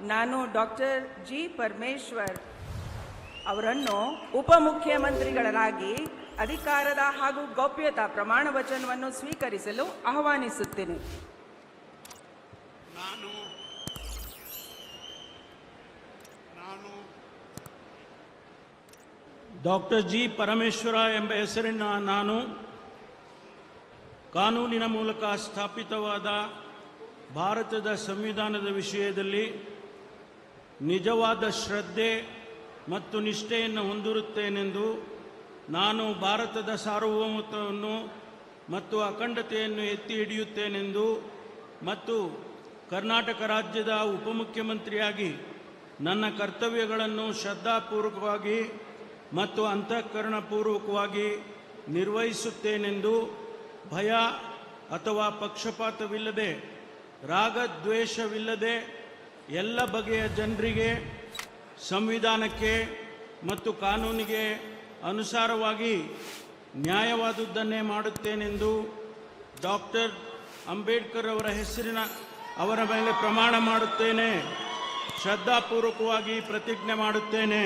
ನಾನು doctor G Parameshwar ಅವರನ್ನು ಉಪಮುಖ್ಯಮಂತ್ರಿಗಳಾಗಿ ಅಧಿಕಾರದ ಹಾಗೂ ಗೌಪ್ಯತಾ ಪ್ರಮಾಣ ವಚನವನ್ನು ಸ್ವೀಕರಿಸಲು ಆಹ್ವಾನಿಸುತ್ತೇನೆ. ಡಾಕ್ಟರ್ ಜಿ ಪರಮೇಶ್ವರ ಎಂಬ ಹೆಸರಿನ ನಾನು ಕಾನೂನಿನ ಮೂಲಕ ಸ್ಥಾಪಿತವಾದ ಭಾರತದ ಸಂವಿಧಾನದ ವಿಷಯದಲ್ಲಿ ನಿಜವಾದ ಶ್ರದ್ಧೆ ಮತ್ತು ನಿಷ್ಠೆಯನ್ನು ಹೊಂದಿರುತ್ತೇನೆಂದು, ನಾನು ಭಾರತದ ಸಾರ್ವಭೌಮತ್ವವನ್ನು ಮತ್ತು ಅಖಂಡತೆಯನ್ನು ಎತ್ತಿ ಹಿಡಿಯುತ್ತೇನೆಂದು ಮತ್ತು ಕರ್ನಾಟಕ ರಾಜ್ಯದ ಉಪಮುಖ್ಯಮಂತ್ರಿಯಾಗಿ ನನ್ನ ಕರ್ತವ್ಯಗಳನ್ನು ಶ್ರದ್ಧಾಪೂರ್ವಕವಾಗಿ ಮತ್ತು ಅಂತಃಕರಣಪೂರ್ವಕವಾಗಿ ನಿರ್ವಹಿಸುತ್ತೇನೆಂದು ಭಯ ಅಥವಾ ಪಕ್ಷಪಾತವಿಲ್ಲದೆ, ರಾಗದ್ವೇಷವಿಲ್ಲದೆ ಎಲ್ಲ ಬಗೆಯ ಜನರಿಗೆ ಸಂವಿಧಾನಕ್ಕೆ ಮತ್ತು ಕಾನೂನಿಗೆ ಅನುಸಾರವಾಗಿ ನ್ಯಾಯವಾದುದನ್ನೇ ಮಾಡುತ್ತೇನೆಂದು ಡಾಕ್ಟರ್ ಅಂಬೇಡ್ಕರ್ ಅವರ ಮೇಲೆ ಪ್ರಮಾಣ ಮಾಡುತ್ತೇನೆ. ಶ್ರದ್ಧಾಪೂರ್ವಕವಾಗಿ ಪ್ರತಿಜ್ಞೆ ಮಾಡುತ್ತೇನೆ.